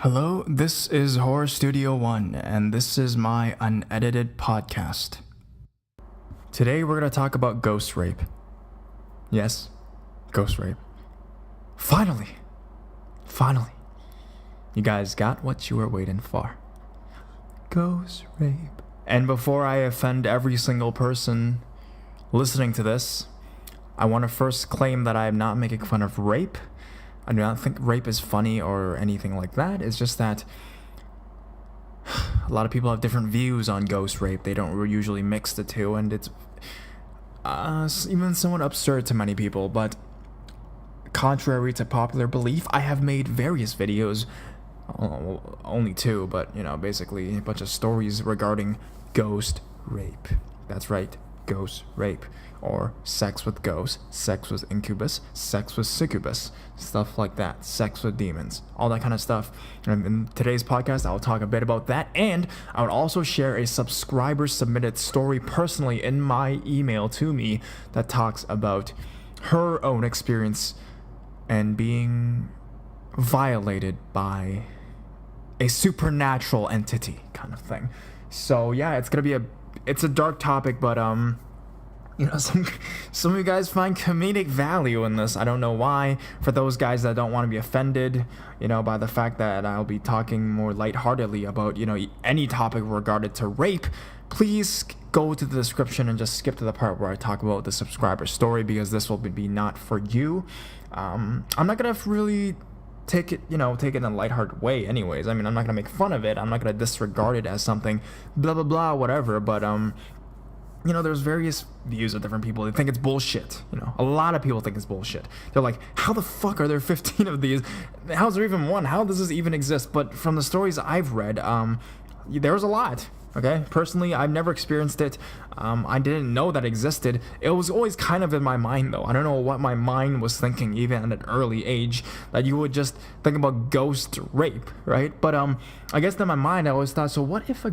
Hello, this is Horror Studio 1, and this is my unedited podcast. Today we're going to talk about ghost rape. Yes, ghost rape. Finally! You guys got what you were waiting for. Ghost rape. And before I offend every single person listening to this, I want to first claim that I am not making fun of rape. I do not think rape is funny or anything like that. It's just that a lot of people have different views on ghost rape. They don't usually mix the two, and it's even somewhat absurd to many people. But contrary to popular belief, I have made various videos, only two, but basically a bunch of stories regarding ghost rape. That's right, ghost rape. Or sex with ghosts, sex with incubus, sex with succubus, stuff like that, sex with demons, all that kind of stuff. And in today's podcast, I'll talk a bit about that, and I would also share a subscriber submitted story personally in my email to me that talks about her own experience and being violated by a supernatural entity kind of thing. So yeah, it's a dark topic, but some of you guys find comedic value in this. I don't know why. For those guys that don't want to be offended, by the fact that I'll be talking more lightheartedly about, any topic regarded to rape, please go to the description and just skip to the part where I talk about the subscriber story, because this will be not for you. I'm not gonna really take it in a lighthearted way anyways. I mean, I'm not gonna make fun of it. I'm not gonna disregard it as something blah blah blah whatever, but there's various views of different people. They think it's bullshit. A lot of people think it's bullshit. They're like, how the fuck are there 15 of these? How's there even one? How does this even exist? But from the stories I've read, there's a lot. Okay? Personally, I've never experienced it. I didn't know that existed. It was always kind of in my mind, though. I don't know what my mind was thinking, even at an early age, that you would just think about ghost rape, right? But I guess in my mind, I always thought, so what if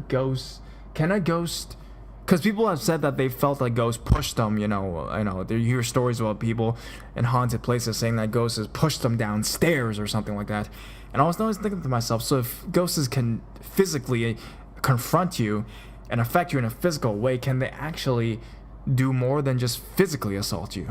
can a ghost... Because people have said that they felt like ghosts pushed them, you hear stories about people in haunted places saying that ghosts has pushed them downstairs or something like that. And I was always thinking to myself, so if ghosts can physically confront you and affect you in a physical way, can they actually do more than just physically assault you?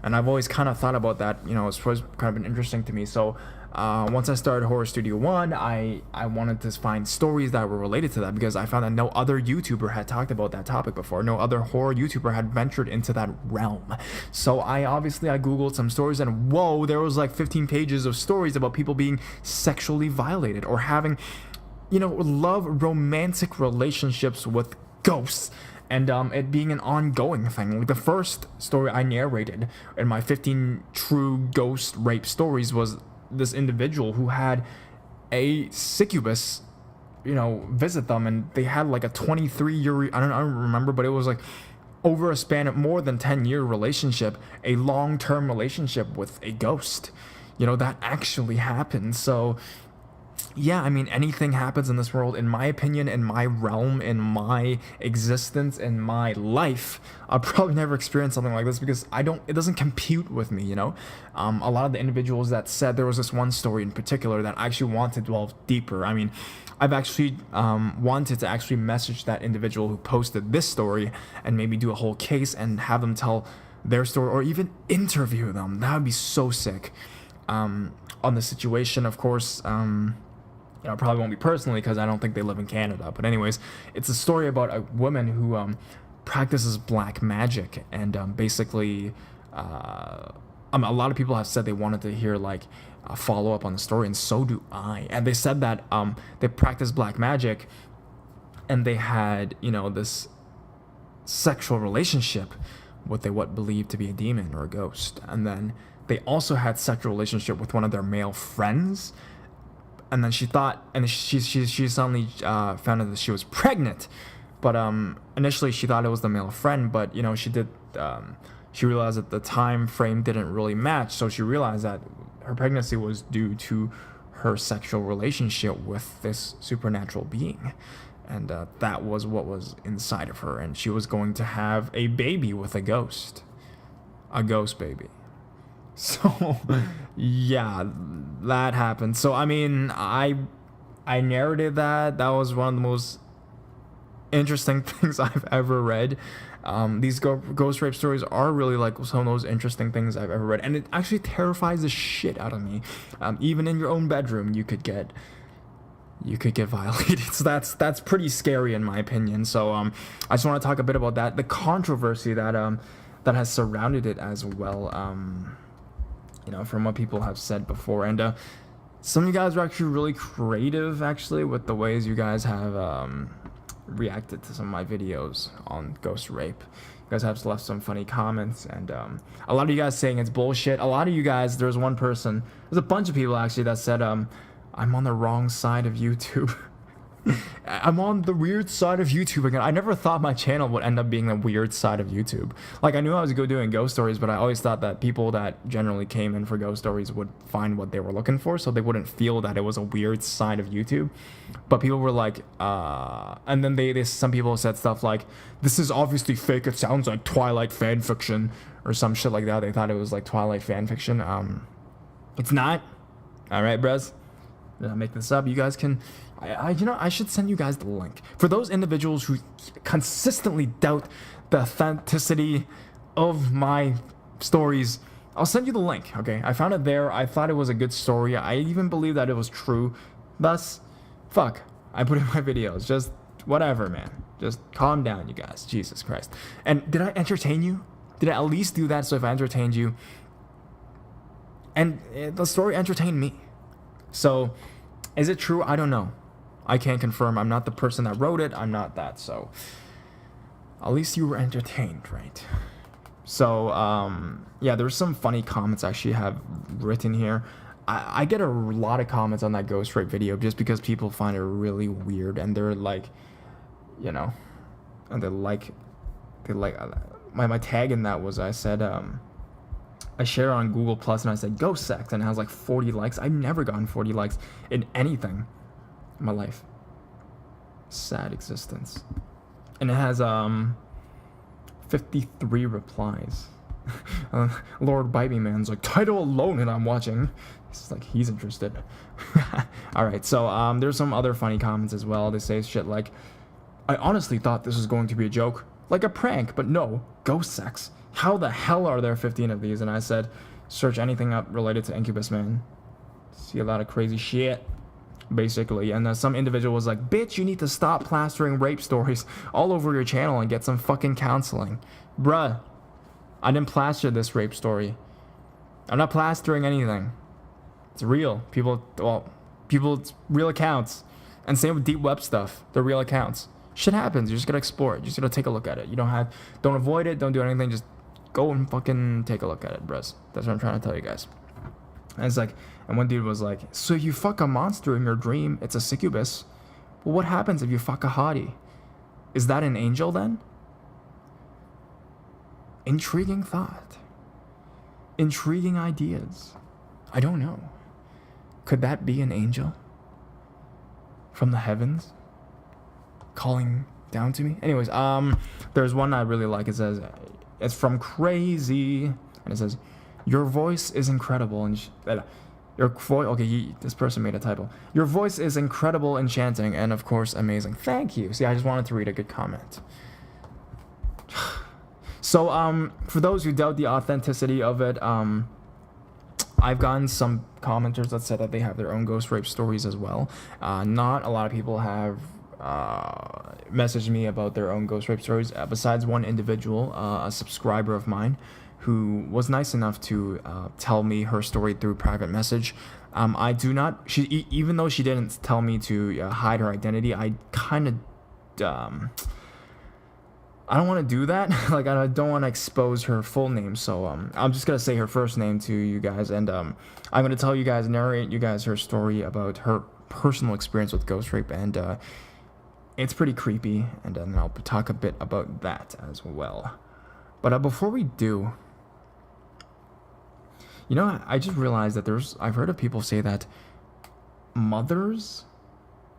And I've always kind of thought about that, it's always kind of been interesting to me. So once I started Horror Studio 1, I wanted to find stories that were related to that, because I found that no other YouTuber had talked about that topic before. No other horror YouTuber had ventured into that realm. So I Googled some stories, and whoa, there was like 15 pages of stories about people being sexually violated or having, romantic relationships with ghosts. And it being an ongoing thing. Like the first story I narrated in my 15 true ghost rape stories was this individual who had a succubus, visit them, and they had like a 23-year, I don't remember, but it was like over a span of more than 10-year relationship, a long-term relationship with a ghost. That actually happened. So yeah, I mean, anything happens in this world, in my opinion, in my realm, in my existence, in my life. I'll probably never experience something like this because it doesn't compute with me, A lot of the individuals that said, there was this one story in particular that I actually wanted to delve deeper. I mean, I've actually wanted to actually message that individual who posted this story and maybe do a whole case and have them tell their story, or even interview them. That would be so sick. On the situation, of course, probably won't be personally because I don't think they live in Canada. But anyways, it's a story about a woman who practices black magic, and basically, a lot of people have said they wanted to hear like a follow up on the story, and so do I. And they said that they practice black magic, and they had this sexual relationship with what believed to be a demon or a ghost, and then they also had sexual relationship with one of their male friends. And then she thought, and she suddenly found out that she was pregnant. But initially she thought it was the male friend, but she realized that the time frame didn't really match. So she realized that her pregnancy was due to her sexual relationship with this supernatural being. And that was what was inside of her. And she was going to have a baby with a ghost baby. So, yeah, that happened. So, I mean, I I narrated that. That was one of the most interesting things I've ever read. These ghost rape stories are really like some of those interesting things I've ever read, and it actually terrifies the shit out of me. Even in your own bedroom, you could get violated. So that's pretty scary in my opinion. So I just want to talk a bit about that, the controversy that that has surrounded it as well. You know, from what people have said before, and some of you guys are actually really creative, actually, with the ways you guys have reacted to some of my videos on ghost rape. You guys have left some funny comments, and a lot of you guys saying it's bullshit. A lot of you guys, there's a bunch of people actually that said I'm on the wrong side of YouTube. I'm on the weird side of YouTube again. I never thought my channel would end up being the weird side of YouTube. Like, I knew I was doing ghost stories, but I always thought that people that generally came in for ghost stories would find what they were looking for, so they wouldn't feel that it was a weird side of YouTube. But people were like, and then some people said stuff like, this is obviously fake, it sounds like Twilight fan fiction, or some shit like that. They thought it was like Twilight fan fiction. It's not. All right, bros. Did I make this up? You guys can, I should send you guys the link. For those individuals who consistently doubt the authenticity of my stories, I'll send you the link, okay? I found it there. I thought it was a good story. I even believe that it was true. Thus, fuck, I put in my videos. Just whatever, man. Just calm down, you guys. Jesus Christ. And did I entertain you? Did I at least do that so if I entertained you? And the story entertained me. So, is it true? I don't know. I can't confirm. I'm not the person that wrote it. I'm not that. So, at least you were entertained, right? So, yeah, there's some funny comments I actually have written here. I get a lot of comments on that ghost rape video just because people find it really weird, and they're like, you know, and my tag in that was, I said, I share on Google Plus, and I said ghost sex, and it has like 40 likes. I've never gotten 40 likes in anything in my life. Sad existence. And it has 53 replies. Lord Bite Me Man's like, title alone, and I'm watching. It's like he's interested. All right, so there's some other funny comments as well. They say shit like, I honestly thought this was going to be a joke, like a prank, but no, ghost sex. How the hell are there 15 of these? And I said, search anything up related to Incubus, man. See a lot of crazy shit, basically. And some individual was like, bitch, you need to stop plastering rape stories all over your channel and get some fucking counseling. Bruh, I didn't plaster this rape story. I'm not plastering anything. It's real. People, it's real accounts. And same with deep web stuff. They're real accounts. Shit happens. You just gotta explore it. You just gotta take a look at it. Don't avoid it. Don't do anything. Just go and fucking take a look at it, bros. That's what I'm trying to tell you guys. And it's like, and one dude was like, so you fuck a monster in your dream, it's a succubus. Well, what happens if you fuck a hottie? Is that an angel then? Intriguing thought. Intriguing ideas. I don't know. Could that be an angel? From the heavens? Calling down to me? Anyways, there's one I really like. It says, it's from Crazy, and it says, your voice is incredible, and this person made a typo. Your voice is incredible, enchanting, and of course amazing. Thank you. See, I just wanted to read a good comment. So, for those who doubt the authenticity of it, I've gotten some commenters that said that they have their own ghost rape stories as well. Not a lot of people have messaged me about their own ghost rape stories, besides one individual, a subscriber of mine, who was nice enough to tell me her story through private message. I do not, even though she didn't tell me to hide her identity, I kind of, I don't want to do that. Like, I don't want to expose her full name, so I'm just going to say her first name to you guys, and I'm going to tell you guys, narrate you guys her story about her personal experience with ghost rape, and it's pretty creepy, and then I'll talk a bit about that as well. But before we do, you know, I just realized that I've heard of people say that mothers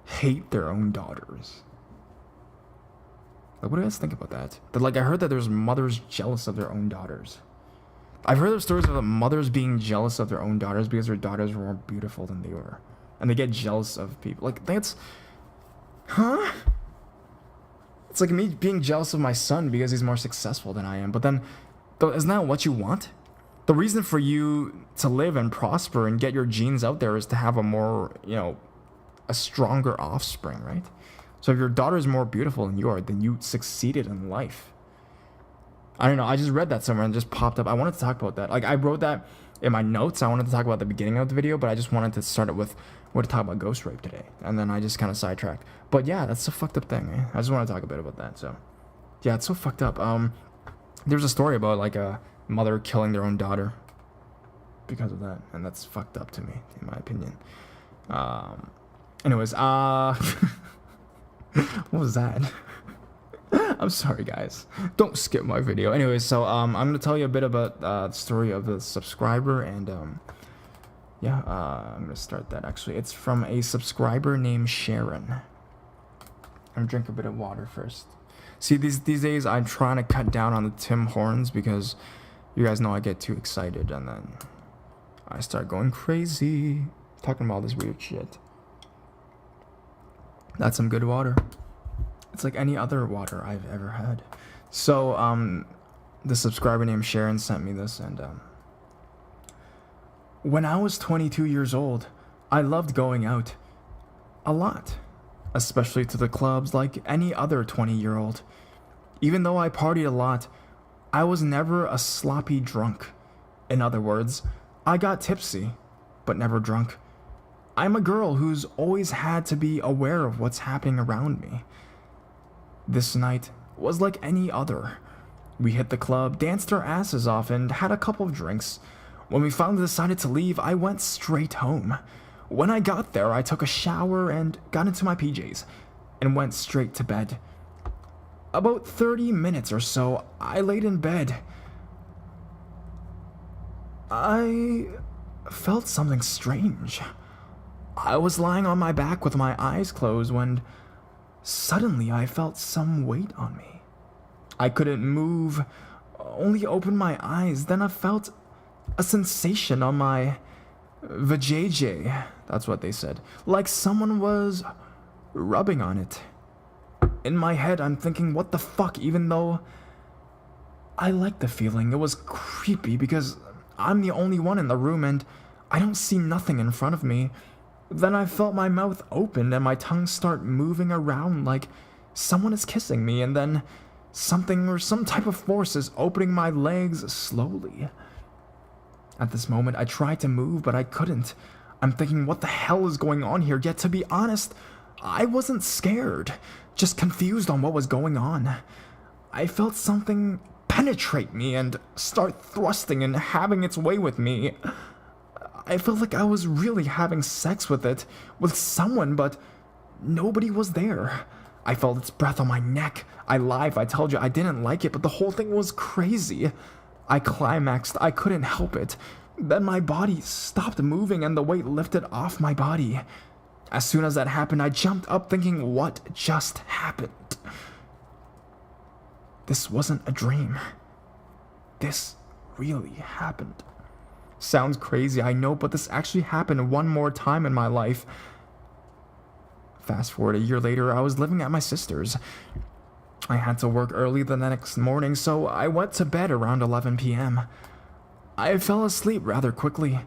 hate their own daughters. Like, what do you guys think about that? Like, I heard that there's mothers jealous of their own daughters. I've heard of stories of mothers being jealous of their own daughters because their daughters were more beautiful than they were. and they get jealous of people. Like, that's, huh? It's like me being jealous of my son because he's more successful than I am. But then, isn't that what you want? The reason for you to live and prosper and get your genes out there is to have a more, a stronger offspring, right? So if your daughter is more beautiful than you are, then you succeeded in life. I don't know. I just read that somewhere and it just popped up. I wanted to talk about that. Like, I wrote that in my notes. I wanted to talk about the beginning of the video, but I just wanted to start it with what to talk about ghost rape today. And then I just kind of sidetracked. But yeah, that's a fucked up thing. Eh? I just want to talk a bit about that. So yeah, it's so fucked up. There's a story about like a mother killing their own daughter because of that. And that's fucked up to me, in my opinion. Anyways, what was that? I'm sorry, guys. Don't skip my video. Anyways, so I'm gonna tell you a bit about the story of the subscriber, and yeah, I'm gonna start that. Actually, it's from a subscriber named Sharon. I'm gonna drink a bit of water first. See, these days I'm trying to cut down on the Tim Hortons because you guys know I get too excited and then I start going crazy talking about all this weird shit. That's some good water. It's like any other water I've ever had. So, the subscriber named Sharon sent me this, and, when I was 22 years old, I loved going out. A lot. Especially to the clubs like any other 20-year-old. Even though I partied a lot, I was never a sloppy drunk. In other words, I got tipsy, but never drunk. I'm a girl who's always had to be aware of what's happening around me. This night was like any other. We hit the club, danced our asses off, and had a couple of drinks. When we finally decided to leave, I went straight home. When I got there, I took a shower and got into my PJs, and went straight to bed. About 30 minutes or so, I laid in bed. I felt something strange. I was lying on my back with my eyes closed when suddenly I felt some weight on me. I couldn't move, only opened my eyes. Then I felt a sensation on my vajayjay. That's what they said. Like someone was rubbing on it. In my head, I'm thinking, what the fuck, even though I liked the feeling. It was creepy because I'm the only one in the room and I don't see nothing in front of me. Then I felt my mouth open and my tongue start moving around like someone is kissing me, and then something or some type of force is opening my legs slowly. At this moment, I tried to move, but I couldn't. I'm thinking, what the hell is going on here? Yet, to be honest, I wasn't scared, just confused on what was going on. I felt something penetrate me and start thrusting and having its way with me. I felt like I was really having sex with someone, but nobody was there. I felt its breath on my neck. I lied, I told you I didn't like it, but the whole thing was crazy. I climaxed, I couldn't help it. Then my body stopped moving and the weight lifted off my body. As soon as that happened, I jumped up thinking, what just happened? This wasn't a dream. This really happened. Sounds crazy, I know, but this actually happened one more time in my life. Fast forward a year later, I was living at my sister's. I had to work early the next morning, so I went to bed around 11 p.m. I fell asleep rather quickly.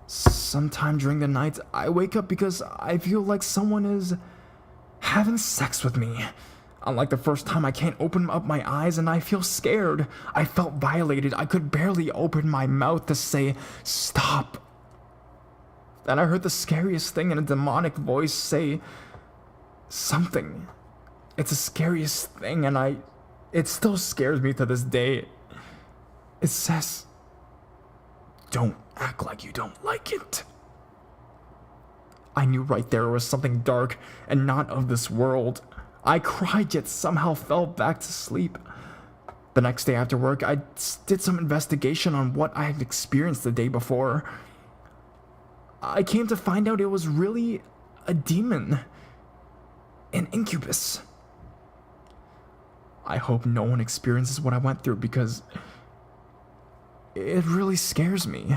Sometime during the night, I wake up because I feel like someone is having sex with me. Unlike the first time, I can't open up my eyes and I feel scared. I felt violated. I could barely open my mouth to say, stop. Then I heard the scariest thing in a demonic voice say something. It's the scariest thing, and it still scares me to this day. It says, don't act like you don't like it. I knew right there was something dark and not of this world. I cried, yet somehow fell back to sleep. The next day after work, I did some investigation on what I had experienced the day before. I came to find out it was really a demon. An incubus. I hope no one experiences what I went through because it really scares me.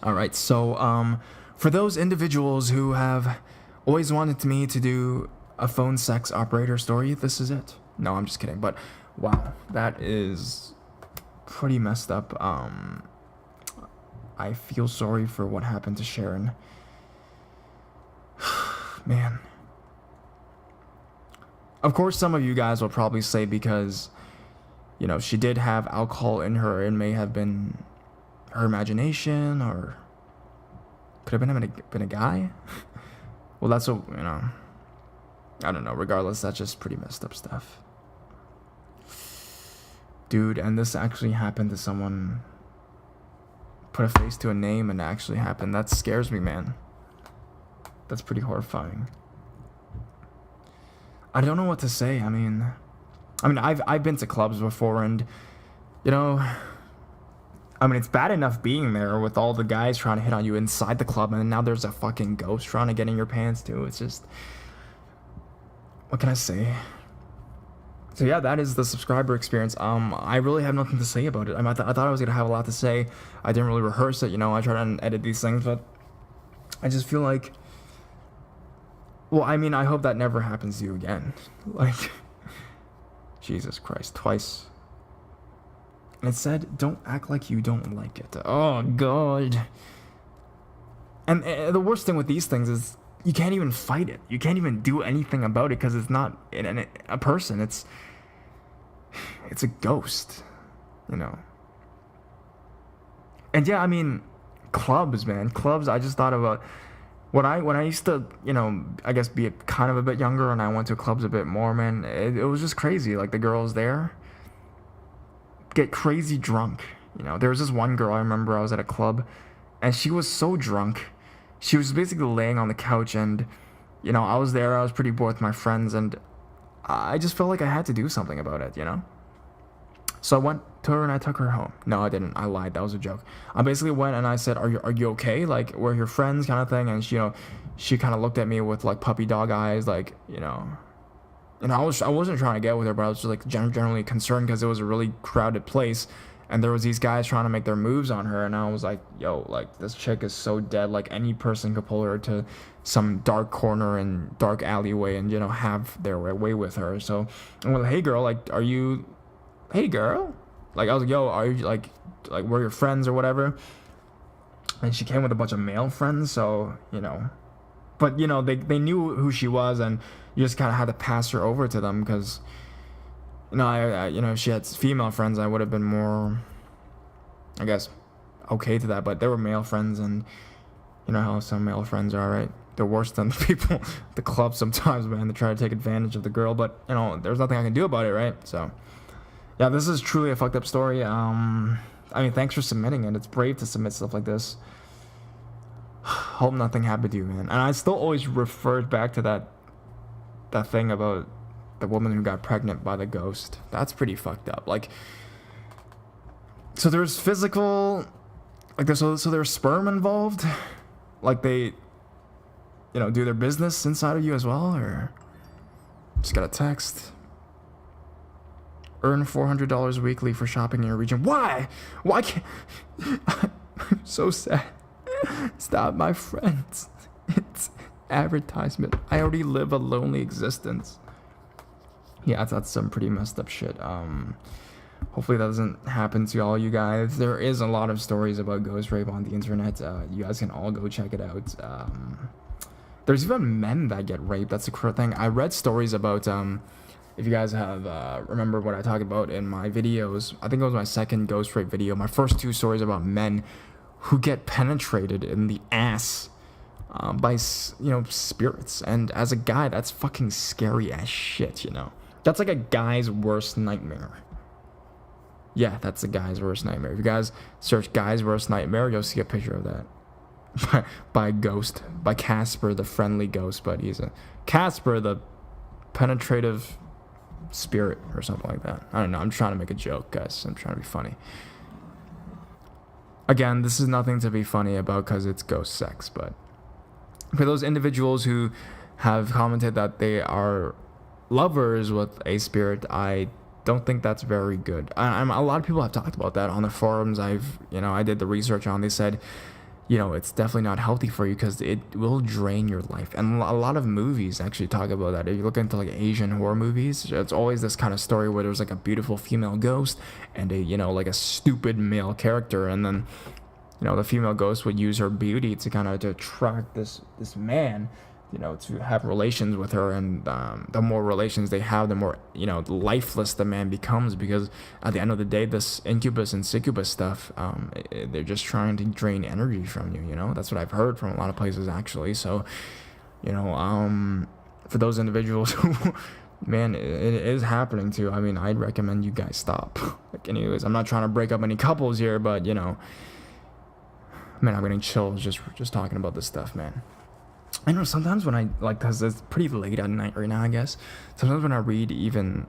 Alright, so, For those individuals who have always wanted me to do a phone sex operator story, this is it. No, I'm just kidding. But wow, that is pretty messed up. I feel sorry for what happened to Sharon. Man. Of course, some of you guys will probably say because, you know, she did have alcohol in her. It may have been her imagination, or could have been a guy. Well, that's what, you know, I don't know. Regardless, that's just pretty messed up stuff. Dude, and this actually happened to someone. Put a face to a name and it actually happened. That scares me, man. That's pretty horrifying. I don't know what to say. I mean, I've been to clubs before, and, you know, I mean, it's bad enough being there with all the guys trying to hit on you inside the club, and now there's a fucking ghost trying to get in your pants too. It's just, what can I say? So yeah, that is the subscriber experience. I really have nothing to say about it. I thought I was gonna have a lot to say. I didn't really rehearse it, you know. I try to edit these things, but I just feel like, well, I mean, I hope that never happens to you again. Like, Jesus Christ, twice. And it said, don't act like you don't like it. Oh, God. And the worst thing with these things is you can't even fight it. You can't even do anything about it because it's not a person. It's a ghost, you know. And yeah, I mean, clubs, man. Clubs, I just thought about when I used to, you know, I guess be kind of a bit younger and I went to clubs a bit more, man. It was just crazy. Like, the girls there get crazy drunk. You know, there was this one girl I remember, I was at a club and she was so drunk. She was basically laying on the couch, and, you know, I was there, I was pretty bored with my friends, and I just felt like I had to do something about it, you know? So I went to her and I took her home. No, I didn't. I lied. That was a joke. I basically went and I said, are you okay? Like, we're your friends kind of thing. And she, you know, she kind of looked at me with, like, puppy dog eyes, like, you know. And I wasn't trying to get with her, but I was just, like, generally concerned because it was a really crowded place. And there was these guys trying to make their moves on her, and I was like, yo, like, this chick is so dead, like, any person could pull her to some dark corner and dark alleyway and, you know, have their way with her. So I'm like, hey, girl, like, hey, girl? Like, I was like, yo, are you, like, we're your friends or whatever? And she came with a bunch of male friends, so, you know. But, you know, they knew who she was, and you just kind of had to pass her over to them because, you know, I you know, if she had female friends, I would have been more, I guess, okay to that. But there were male friends, and you know how some male friends are, right? They're worse than the people at the club sometimes, man. They try to take advantage of the girl, but, you know, there's nothing I can do about it, right? So, yeah, this is truly a fucked up story. I mean, thanks for submitting it. It's brave to submit stuff like this. Hope nothing happened to you, man. And I still always referred back to that thing about the woman who got pregnant by the ghost. That's pretty fucked up. Like, so there's physical, like, so there's sperm involved? Like, they, you know, do their business inside of you as well? Or just got a text. Earn $400 weekly for shopping in your region. Why? Why can't... I'm so sad. Stop, my friends. It's advertisement. I already live a lonely existence. Yeah, that's some pretty messed up shit. Hopefully that doesn't happen to all you guys. There is a lot of stories about ghost rape on the internet. You guys can all go check it out. There's even men that get raped. That's a cool thing. I read stories about, if you guys have, remember what I talked about in my videos. I think it was my second ghost rape video. My first two stories about men who get penetrated in the ass by, you know, spirits. And as a guy, that's fucking scary as shit, you know. That's like a guy's worst nightmare. Yeah, that's a guy's worst nightmare. If you guys search guy's worst nightmare, you'll see a picture of that. by Ghost. By Casper, the friendly ghost. But he's a... Casper, the penetrative spirit or something like that. I don't know. I'm trying to make a joke, guys. I'm trying to be funny. Again, this is nothing to be funny about because it's ghost sex. But for those individuals who have commented that they are lovers with a spirit, I don't think that's very good. A lot of people have talked about that on the forums. I did the research on. They said, it's definitely not healthy for you because it will drain your life. And a lot of movies actually talk about that. If you look into like Asian horror movies, it's always this kind of story where there's like a beautiful female ghost and like a stupid male character, and then the female ghost would use her beauty to kind of to attract this man, to have relations with her, and the more relations they have, the more lifeless the man becomes, because at the end of the day, this incubus and succubus stuff, they're just trying to drain energy from you. That's what I've heard from a lot of places actually. So for those individuals who man, it is happening too. I mean, I'd recommend you guys stop. Like, anyways, I'm not trying to break up any couples here, but man, I'm getting chills just talking about this stuff, man. I know sometimes when I, like, because it's pretty late at night right now, I guess. Sometimes when I read even,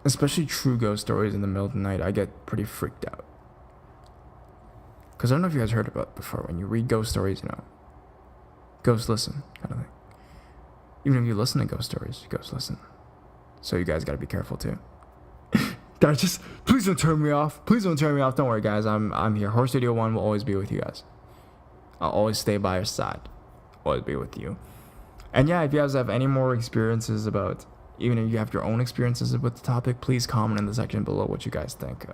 especially true ghost stories in the middle of the night, I get pretty freaked out. Because I don't know if you guys heard about it before. When you read ghost stories, ghosts listen, kind of thing. Even if you listen to ghost stories, ghosts listen. So you guys got to be careful too. Guys, please don't turn me off. Please don't turn me off. Don't worry, guys. I'm here. Horror Studio 1 will always be with you guys. I'll always stay by your side. Always be with you. And yeah, if you guys have any more experiences about, even if you have your own experiences with the topic, please comment in the section below what you guys think.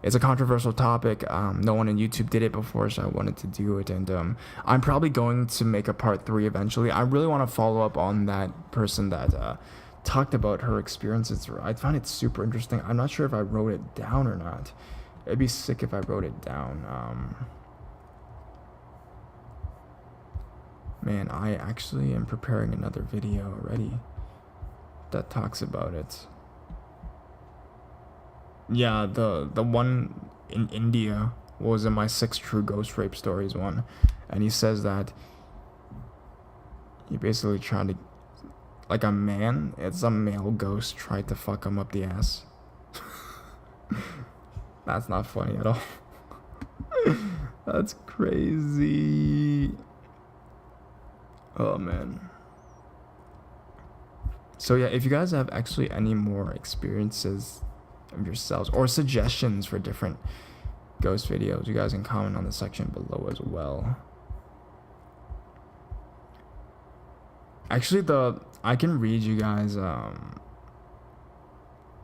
It's a controversial topic. No one on YouTube did it before, so I wanted to do it. And I'm probably going to make a part 3 eventually. I really want to follow up on that person that talked about her experiences. I found it super interesting. I'm not sure if I wrote it down or not. It'd be sick if I wrote it down. Man, I actually am preparing another video already that talks about it. Yeah, the one in India was in my 6 true ghost rape stories one, and he says that he basically tried to, like, a male ghost tried to fuck him up the ass. That's not funny at all. That's crazy. Oh man. So yeah, if you guys have actually any more experiences of yourselves or suggestions for different ghost videos, you guys can comment on the section below as well. Actually, I can read you guys, I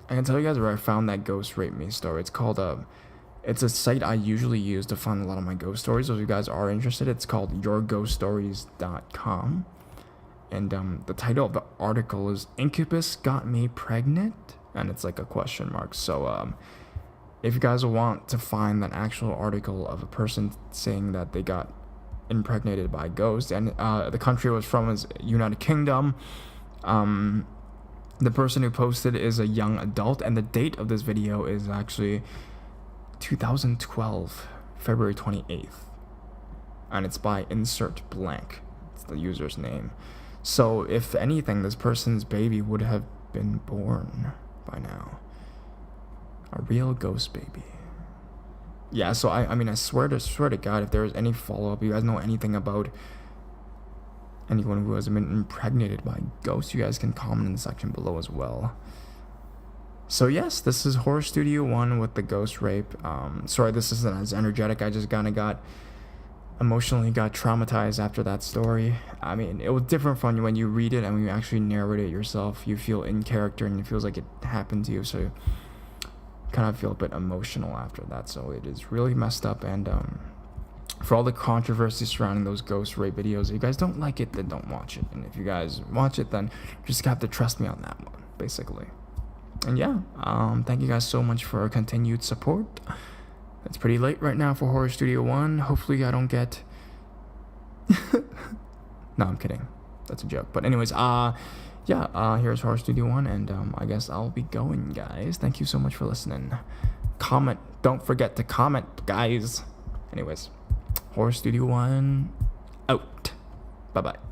can tell you guys where I found that ghost rape me story. It's called it's a site I usually use to find a lot of my ghost stories. So if you guys are interested, it's called yourghoststories.com. And the title of the article is Incubus Got Me Pregnant? And it's like a question mark. So if you guys want to find that actual article of a person saying that they got impregnated by a ghost, and the country it was from is United Kingdom. The person who posted is a young adult, and the date of this video is actually 2012, February 28th, and it's by insert blank. It's the user's name. So if anything, this person's baby would have been born by now. A real ghost baby. Yeah, so I mean, I swear to God, if there is any follow-up, you guys know anything about anyone who has been impregnated by ghosts, you guys can comment in the section below as well. So yes, this is Horror Studio 1 with the ghost rape. Sorry, this isn't as energetic. I just kind of got traumatized after that story. I mean, it was different from when you read it and when you actually narrate it yourself. You feel in character and it feels like it happened to you, so you kind of feel a bit emotional after that. So it is really messed up. And for all the controversy surrounding those ghost rape videos, if you guys don't like it, then don't watch it. And if you guys watch it, then you just have to trust me on that one, basically. And yeah, thank you guys so much for continued support. It's pretty late right now for Horror Studio 1. Hopefully I don't get... No, I'm kidding. That's a joke. But anyways, here's Horror Studio 1, and I guess I'll be going, guys. Thank you so much for listening. Comment. Don't forget to comment, guys. Anyways, Horror Studio 1 out. Bye-bye.